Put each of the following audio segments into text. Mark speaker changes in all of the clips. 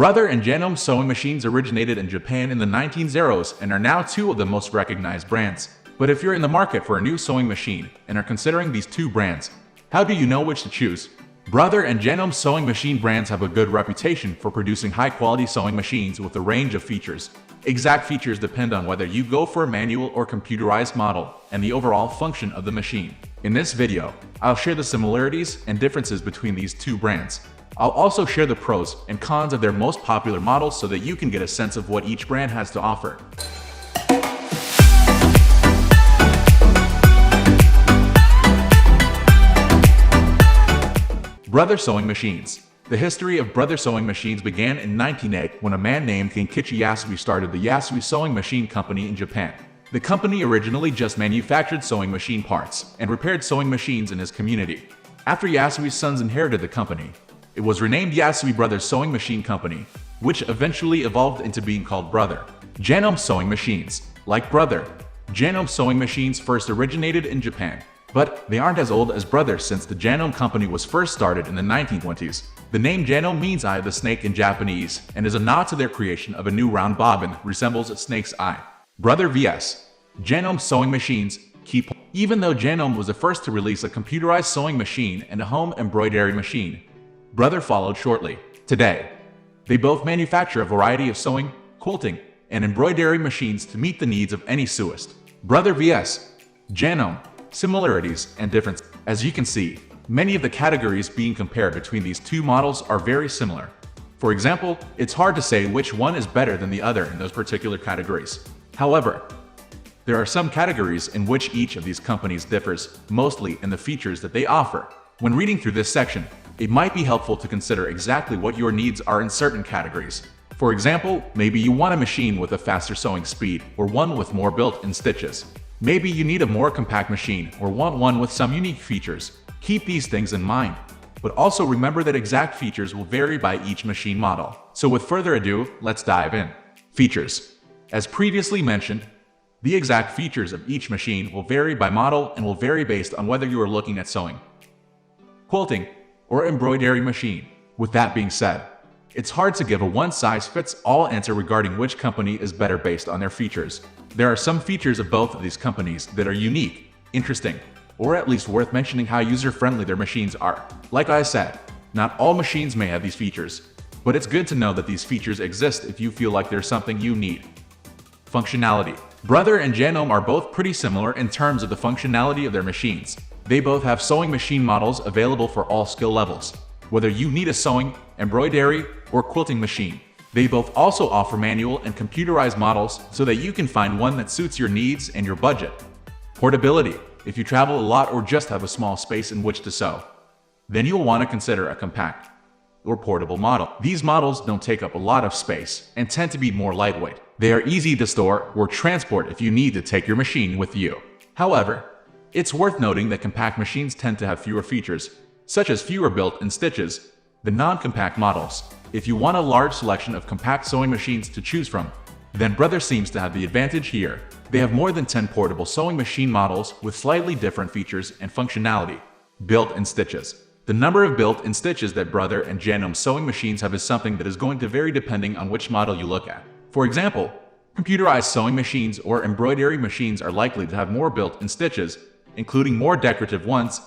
Speaker 1: Brother and Janome sewing machines originated in Japan in the 1900s and are now two of the most recognized brands. But if you're in the market for a new sewing machine and are considering these two brands, how do you know which to choose? Brother and Janome sewing machine brands have a good reputation for producing high-quality sewing machines with a range of features. Exact features depend on whether you go for a manual or computerized model and the overall function of the machine. In this video, I'll share the similarities and differences between these two brands. I'll also share the pros and cons of their most popular models so that you can get a sense of what each brand has to offer. Brother sewing machines. The history of Brother sewing machines began in 1908 when a man named Kenkichi Yasui started the Yasui Sewing Machine Company in Japan. The company originally just manufactured sewing machine parts and repaired sewing machines in his community. After Yasui's sons inherited the company, it was renamed Yasui Brothers Sewing Machine Company, which eventually evolved into being called Brother. Janome sewing machines. Like Brother, Janome sewing machines first originated in Japan. But they aren't as old as Brother since the Janome company was first started in the 1920s. The name Janome means eye of the snake in Japanese and is a nod to their creation of a new round bobbin resembles a snake's eye. Brother vs. Janome sewing machines. Key point. Even though Janome was the first to release a computerized sewing machine and a home embroidery machine, Brother followed shortly. Today, they both manufacture a variety of sewing, quilting, and embroidery machines to meet the needs of any sewist. Brother vs. Janome. Similarities and differences. As you can see, many of the categories being compared between these two models are very similar. For example, it's hard to say which one is better than the other in those particular categories. However, there are some categories in which each of these companies differs, mostly in the features that they offer. When reading through this section, it might be helpful to consider exactly what your needs are in certain categories. For example, maybe you want a machine with a faster sewing speed or one with more built-in stitches. Maybe you need a more compact machine or want one with some unique features. Keep these things in mind, but also remember that exact features will vary by each machine model. So with further ado, let's dive in. Features. As previously mentioned, the exact features of each machine will vary by model and will vary based on whether you are looking at sewing, quilting, or embroidery machine. With that being said, it's hard to give a one-size-fits-all answer regarding which company is better based on their features. There are some features of both of these companies that are unique, interesting, or at least worth mentioning how user-friendly their machines are. Like I said, not all machines may have these features, but it's good to know that these features exist if you feel like there's something you need. Functionality. Brother and Janome are both pretty similar in terms of the functionality of their machines. They both have sewing machine models available for all skill levels, whether you need a sewing, embroidery, or quilting machine. They both also offer manual and computerized models so that you can find one that suits your needs and your budget. Portability. If you travel a lot or just have a small space in which to sew, then you'll want to consider a compact or portable model. These models don't take up a lot of space and tend to be more lightweight. They are easy to store or transport if you need to take your machine with you. However, it's worth noting that compact machines tend to have fewer features, such as fewer built-in stitches, than non-compact models. If you want a large selection of compact sewing machines to choose from, then Brother seems to have the advantage here. They have more than 10 portable sewing machine models with slightly different features and functionality. Built-in stitches. The number of built-in stitches that Brother and Janome sewing machines have is something that is going to vary depending on which model you look at. For example, computerized sewing machines or embroidery machines are likely to have more built-in stitches, including more decorative ones,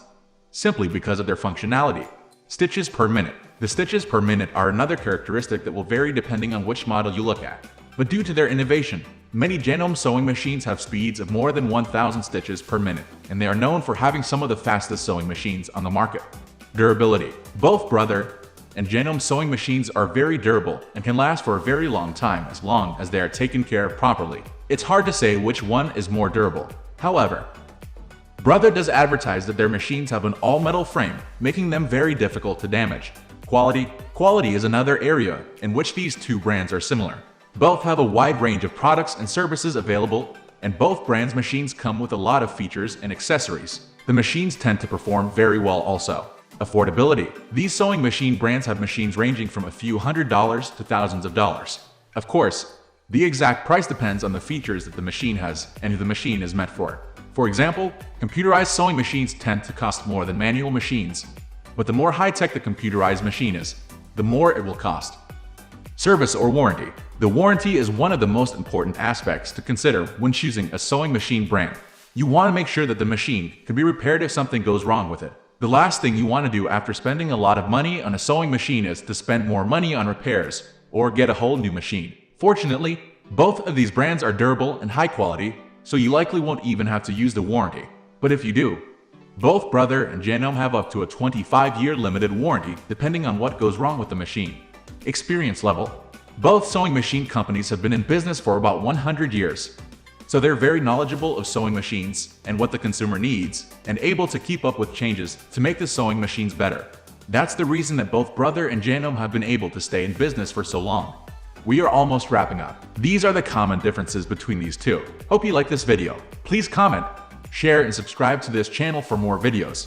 Speaker 1: simply because of their functionality. Stitches per minute. The stitches per minute are another characteristic that will vary depending on which model you look at. But due to their innovation, many Janome sewing machines have speeds of more than 1,000 stitches per minute, and they are known for having some of the fastest sewing machines on the market. Durability. Both Brother and Janome sewing machines are very durable and can last for a very long time as long as they are taken care of properly. It's hard to say which one is more durable. However, Brother does advertise that their machines have an all-metal frame, making them very difficult to damage. Quality. Quality is another area in which these two brands are similar. Both have a wide range of products and services available, and both brands' machines come with a lot of features and accessories. The machines tend to perform very well also. Affordability. These sewing machine brands have machines ranging from a few $100s to thousands of dollars. Of course, the exact price depends on the features that the machine has and who the machine is meant for. For example, computerized sewing machines tend to cost more than manual machines, but the more high-tech the computerized machine is, the more it will cost. Service or warranty. The warranty is one of the most important aspects to consider when choosing a sewing machine brand. You want to make sure that the machine can be repaired if something goes wrong with it. The last thing you want to do after spending a lot of money on a sewing machine is to spend more money on repairs or get a whole new machine. Fortunately, both of these brands are durable and high quality, so you likely won't even have to use the warranty. But if you do, both Brother and Janome have up to a 25-year limited warranty depending on what goes wrong with the machine. Experience level. Both sewing machine companies have been in business for about 100 years, so they're very knowledgeable of sewing machines and what the consumer needs, and able to keep up with changes to make the sewing machines better. That's the reason that both Brother and Janome have been able to stay in business for so long. We are almost wrapping up. These are the common differences between these two. Hope you like this video. Please comment, share, and subscribe to this channel for more videos.